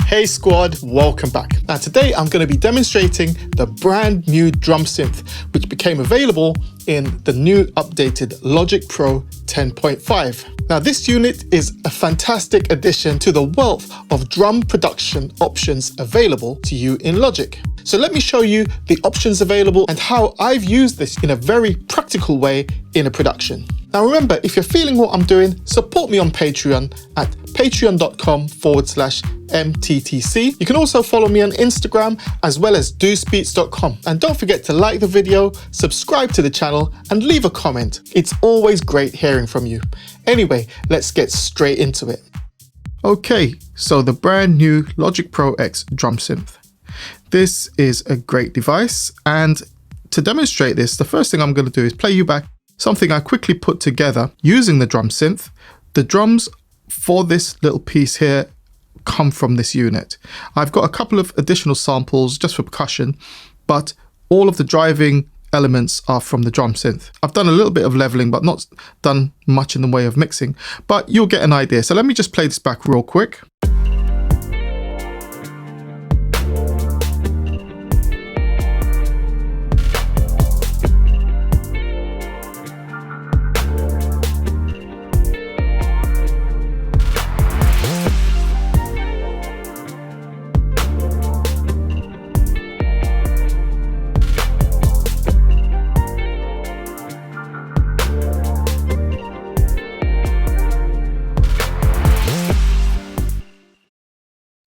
Hey squad, welcome back. Now today I'm going to be demonstrating the brand new Drum Synth, which became available in the new updated Logic Pro 10.5. Now this unit is a fantastic addition to the wealth of drum production options available to you in Logic. So let me show you the options available and how I've used this in a very practical way in a production. Now remember, if you're feeling what I'm doing, support me on Patreon at patreon.com/MTTC. You can also follow me on Instagram as well as doosbeats.com. And don't forget to like the video, subscribe to the channel and leave a comment. It's always great hearing from you. Anyway, let's get straight into it. Okay, so the brand new Logic Pro X Drum Synth. This is a great device, and to demonstrate this, the first thing I'm going to do is play you back something I quickly put together using the Drum Synth. The drums for this little piece here come from this unit. I've got a couple of additional samples just for percussion, but all of the driving elements are from the Drum Synth. I've done a little bit of leveling, but not done much in the way of mixing, but you'll get an idea. So let me just play this back real quick.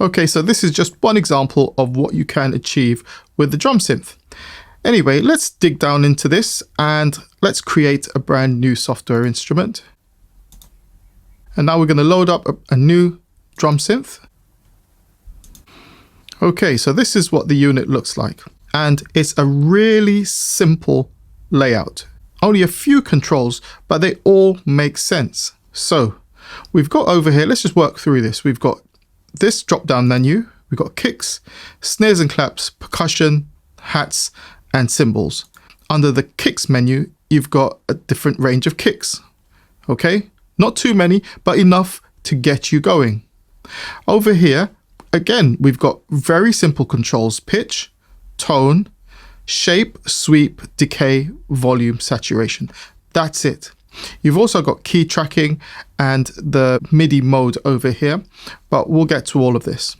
Okay, so this is just one example of what you can achieve with the Drum Synth. Anyway, let's dig down into this and let's create a brand new software instrument. And now we're going to load up a new Drum Synth. Okay, so this is what the unit looks like. And it's a really simple layout. Only a few controls, but they all make sense. So we've got over here, let's just work through this. We've got this drop down menu, we've got kicks, snares and claps, percussion, hats and cymbals. Under the kicks menu, you've got a different range of kicks. Okay, not too many, but enough to get you going. Over here, again, we've got very simple controls: pitch, tone, shape, sweep, decay, volume, saturation. That's it. You've also got key tracking and the MIDI mode over here, but we'll get to all of this.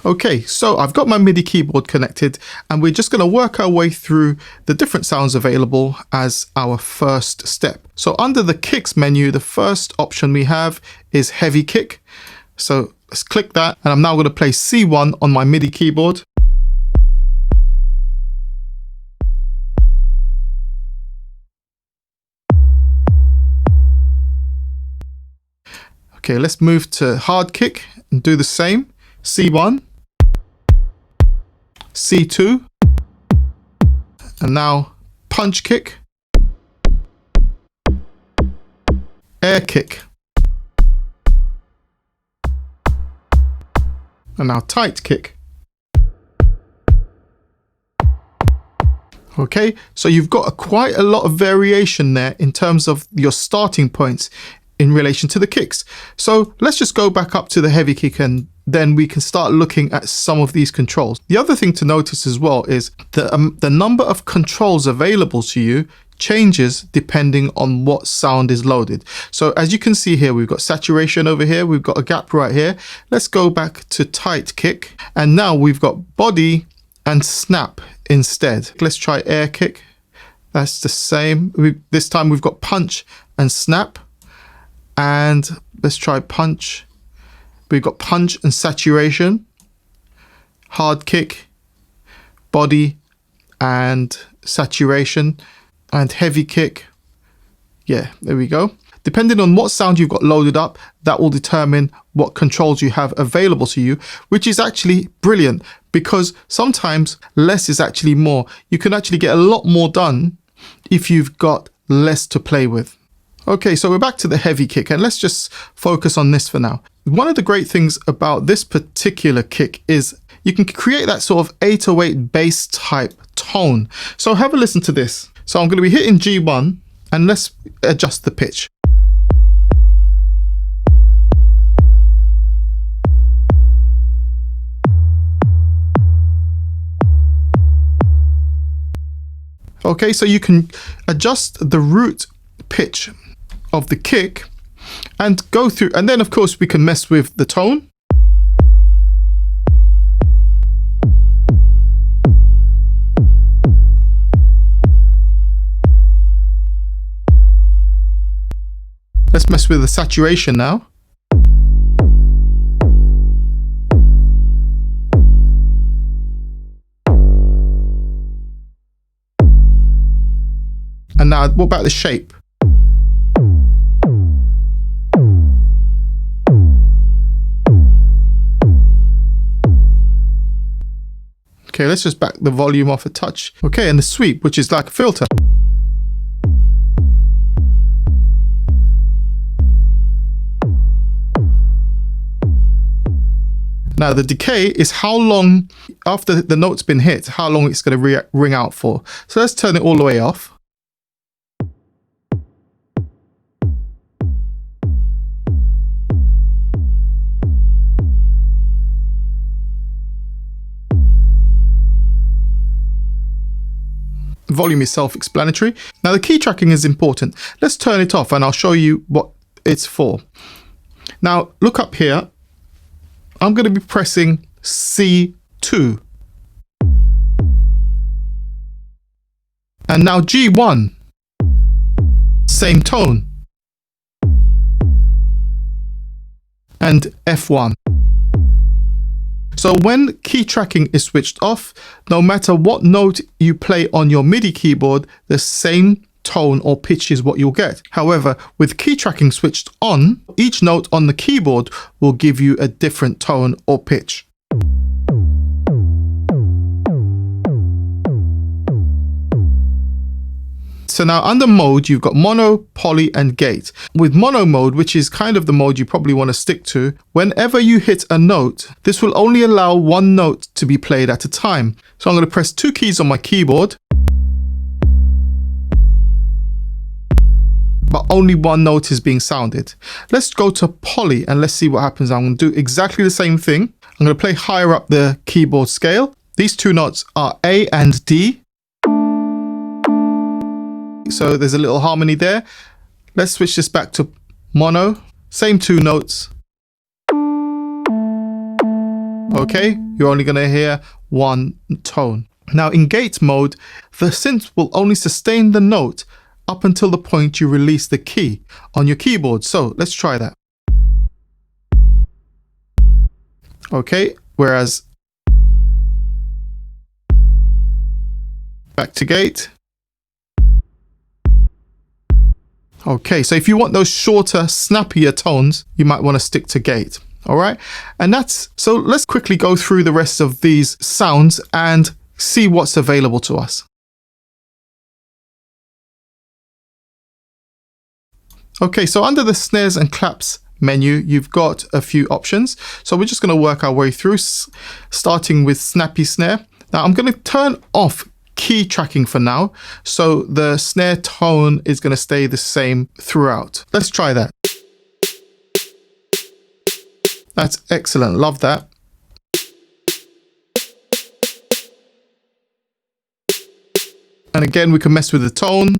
Okay, so I've got my MIDI keyboard connected and we're just going to work our way through the different sounds available as our first step. So under the kicks menu, the first option we have is heavy kick. So let's click that, and I'm now going to play C1 on my MIDI keyboard. Okay, let's move to hard kick and do the same. C1, C2, and now punch kick, air kick, and now tight kick. Okay, so you've got quite a lot of variation there in terms of your starting points in relation to the kicks. So let's just go back up to the heavy kick and then we can start looking at some of these controls. The other thing to notice as well is that the number of controls available to you changes depending on what sound is loaded. So as you can see here, we've got saturation over here, we've got a gap right here. Let's go back to tight kick, and now we've got body and snap instead. Let's try air kick. That's the same. This time we've got punch and snap. And let's try punch. We've got punch and saturation, hard kick, body and saturation, and heavy kick. Yeah, there we go. Depending on what sound you've got loaded up, that will determine what controls you have available to you, which is actually brilliant because sometimes less is actually more. You can actually get a lot more done if you've got less to play with. Okay, so we're back to the heavy kick and let's just focus on this for now. One of the great things about this particular kick is you can create that sort of 808 bass type tone. So have a listen to this. So I'm going to be hitting G1 and let's adjust the pitch. Okay, so you can adjust the root pitch of the kick and go through, and then of course we can mess with the tone. Let's mess with the saturation now. And now, what about the shape? Okay, let's just back the volume off a touch. Okay, and the sweep, which is like a filter. Now the decay is how long after the note's been hit, how long it's going to ring out for. So let's turn it all the way off. Volume is self-explanatory. Now the key tracking is important. Let's turn it off and I'll show you what it's for. Now look up here. I'm going to be pressing C2. And now G1. Same tone. And F1. So when key tracking is switched off, no matter what note you play on your MIDI keyboard, the same tone or pitch is what you'll get. However, with key tracking switched on, each note on the keyboard will give you a different tone or pitch. So now under mode, you've got mono, poly, and gate. With mono mode, which is kind of the mode you probably want to stick to, whenever you hit a note, this will only allow one note to be played at a time. So I'm going to press 2 keys on my keyboard, but only one note is being sounded. Let's go to poly and let's see what happens. I'm going to do exactly the same thing. I'm going to play higher up the keyboard scale. These 2 notes are A and D. So there's a little harmony there. Let's switch this back to mono. Same 2 notes. Okay, you're only going to hear one tone. Now in gate mode, the synth will only sustain the note up until the point you release the key on your keyboard. So let's try that. Okay, whereas back to gate. Okay, so if you want those shorter, snappier tones, you might want to stick to gate. All right, and so let's quickly go through the rest of these sounds and see what's available to us. Okay, so under the snares and claps menu, you've got a few options. So we're just going to work our way through, starting with snappy snare. Now I'm going to turn off key tracking for now, so the snare tone is going to stay the same throughout. Let's try that. That's excellent, love that. And again, we can mess with the tone.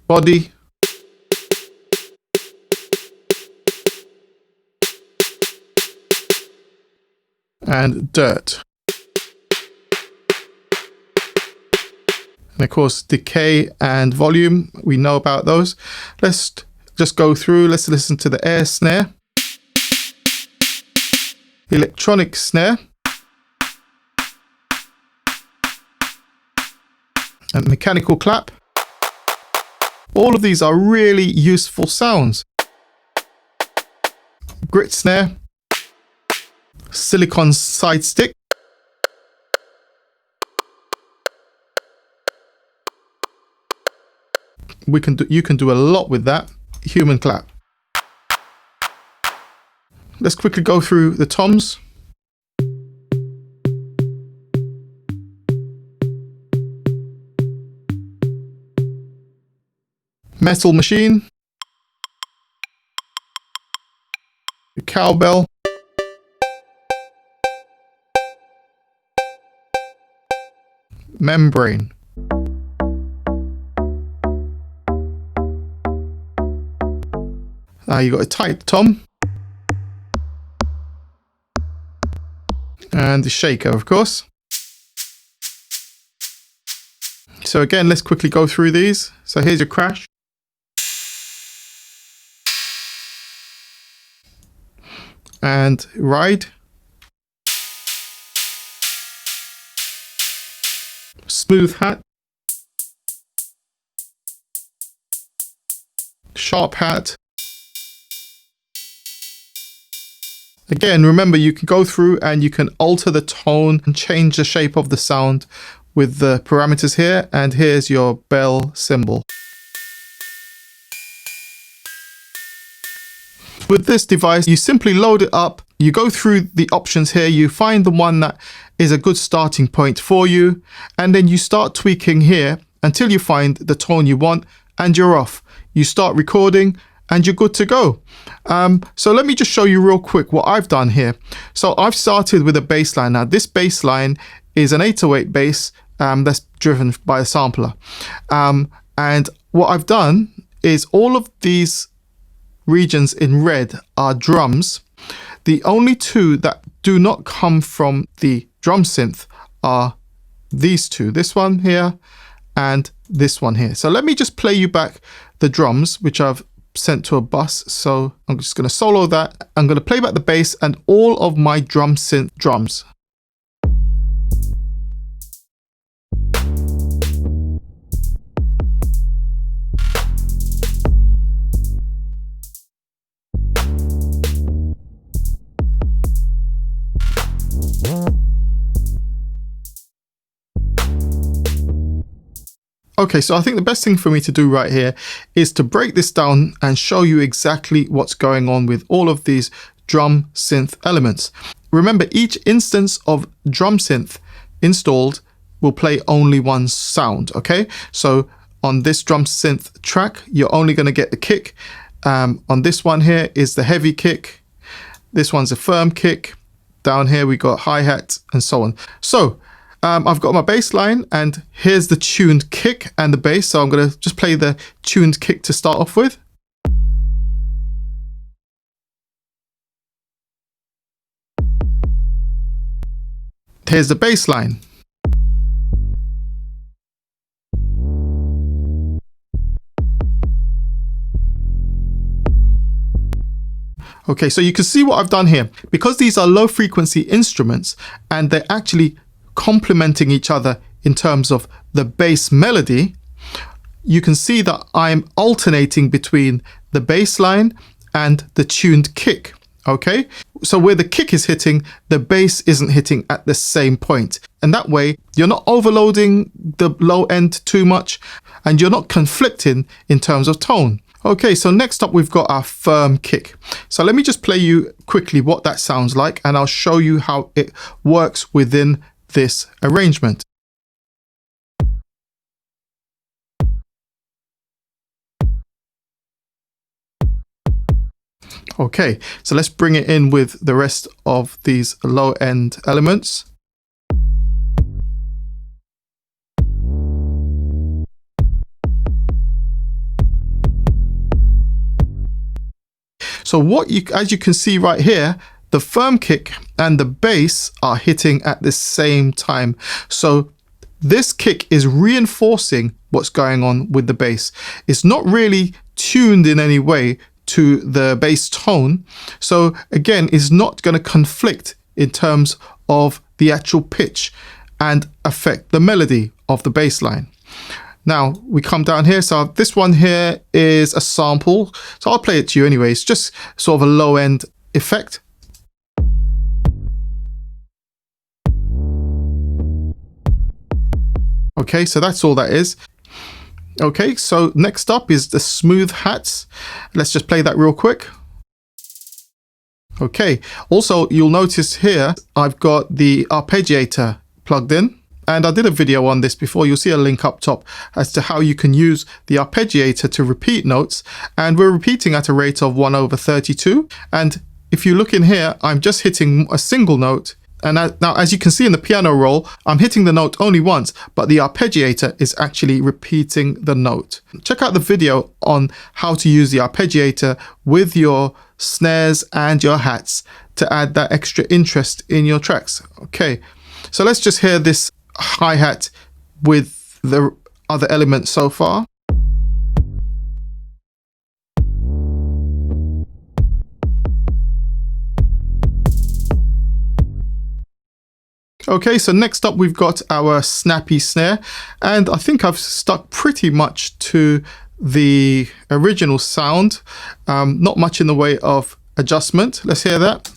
Body. And dirt. And of course, decay and volume, we know about those. Let's just go through. Let's listen to the air snare, electronic snare, and mechanical clap. All of these are really useful sounds. Grit snare, silicon side stick, you can do a lot with that. Human clap. Let's quickly go through the toms. Metal machine, the cowbell, membrane. Now you got a tight tom. And the shaker, of course. So again, let's quickly go through these. So here's your crash. And ride. Smooth hat. Sharp hat. Again, remember, you can go through and you can alter the tone and change the shape of the sound with the parameters here. And here's your bell symbol. With this device, you simply load it up. You go through the options here. You find the one that is a good starting point for you. And then you start tweaking here until you find the tone you want and you're off. You start recording and you're good to go. So let me just show you real quick what I've done here. So I've started with a bass line. Now this bass line is an 808 bass that's driven by a sampler. And what I've done is all of these regions in red are drums. The only two that do not come from the drum synth are these two, this one here and this one here. So let me just play you back the drums, which I've sent to a bus. So I'm just going to solo that. I'm going to play back the bass and all of my drum synth drums. Okay, so I think the best thing for me to do right here is to break this down and show you exactly what's going on with all of these drum synth elements. Remember, each instance of drum synth installed will play only one sound, okay? So on this drum synth track, you're only going to get the kick. On this one here is the heavy kick. This one's a firm kick. Down here we got hi-hat and so on. So I've got my bass line and here's the tuned kick and the bass. So I'm going to just play the tuned kick to start off with. Here's the bass line. Okay, so you can see what I've done here. Because these are low frequency instruments and they're actually complementing each other in terms of the bass melody, you can see that I'm alternating between the bass line and the tuned kick. Okay, so where the kick is hitting, the bass isn't hitting at the same point. And that way you're not overloading the low end too much and you're not conflicting in terms of tone. Okay, so next up we've got our firm kick. So let me just play you quickly what that sounds like and I'll show you how it works within this arrangement. Okay, so let's bring it in with the rest of these low end elements. So as you can see right here, the firm kick and the bass are hitting at the same time. So this kick is reinforcing what's going on with the bass. It's not really tuned in any way to the bass tone. So again, it's not going to conflict in terms of the actual pitch and affect the melody of the bass line. Now we come down here. So this one here is a sample. So I'll play it to you anyway. It's just sort of a low end effect. Okay, so that's all that is. Okay, so next up is the smooth hats. Let's just play that real quick. Okay, also you'll notice here I've got the arpeggiator plugged in. And I did a video on this before. You'll see a link up top as to how you can use the arpeggiator to repeat notes. And we're repeating at a rate of 1/32. And if you look in here, I'm just hitting a single note And now, as you can see in the piano roll, I'm hitting the note only once, but the arpeggiator is actually repeating the note. Check out the video on how to use the arpeggiator with your snares and your hats to add that extra interest in your tracks. Okay, so let's just hear this hi-hat with the other elements so far. Okay, so next up we've got our snappy snare, and I think I've stuck pretty much to the original sound, not much in the way of adjustment. Let's hear that.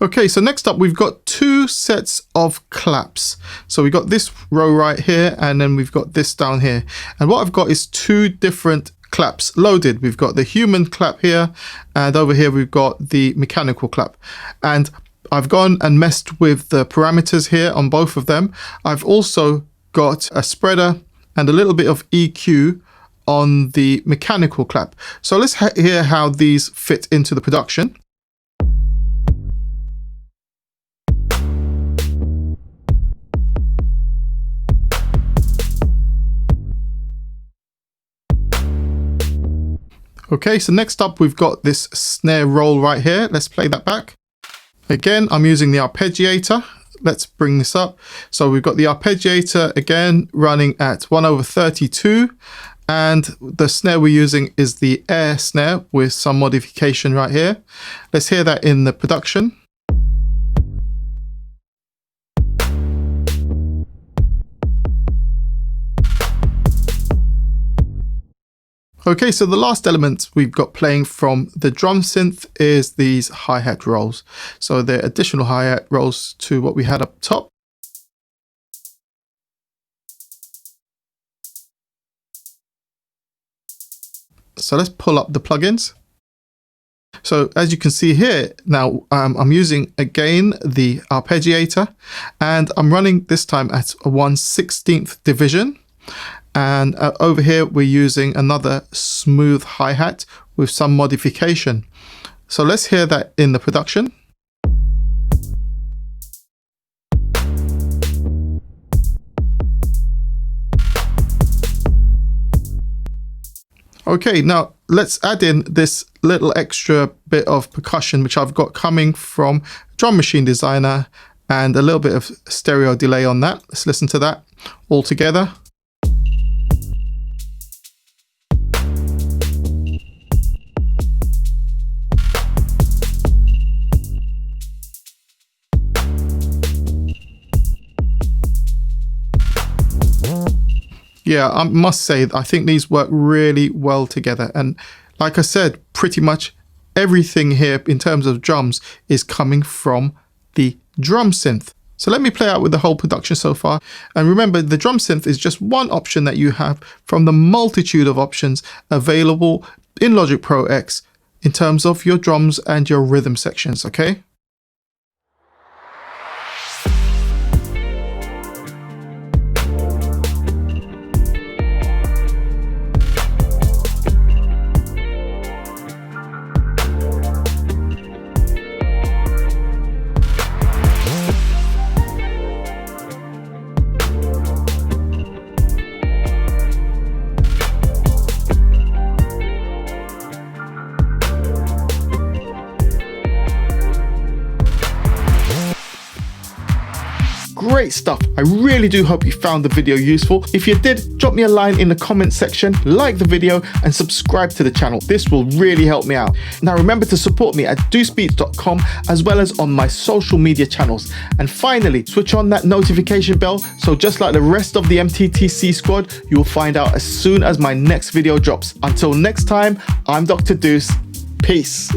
Okay, so next up we've got two sets of claps. So we've got this row right here, and then we've got this down here. And what I've got is two different claps loaded. We've got the human clap here, and over here we've got the mechanical clap. And I've gone and messed with the parameters here on both of them. I've also got a spreader and a little bit of EQ on the mechanical clap. So let's hear how these fit into the production. Okay, so next up we've got this snare roll right here. Let's play that back. Again, I'm using the arpeggiator. Let's bring this up. So we've got the arpeggiator again running at 1/32, and the snare we're using is the air snare with some modification right here. Let's hear that in the production. Okay, so the last element we've got playing from the drum synth is these hi-hat rolls. So they're additional hi-hat rolls to what we had up top. So let's pull up the plugins. So as you can see here, now I'm using again the arpeggiator, and I'm running this time at a 1/16th division. And over here, we're using another smooth hi-hat with some modification. So let's hear that in the production. Okay, now let's add in this little extra bit of percussion, which I've got coming from Drum Machine Designer, and a little bit of stereo delay on that. Let's listen to that all together. Yeah, I must say, I think these work really well together. And like I said, pretty much everything here in terms of drums is coming from the drum synth. So let me play out with the whole production so far. And remember, the drum synth is just one option that you have from the multitude of options available in Logic Pro X in terms of your drums and your rhythm sections, okay? Great stuff. I really do hope you found the video useful. If you did, drop me a line in the comment section, like the video, and subscribe to the channel. This will really help me out. Now remember to support me at deucebeats.com as well as on my social media channels. And finally, switch on that notification bell so just like the rest of the MTTC squad, you will find out as soon as my next video drops. Until next time, I'm Dr. Deuce. Peace.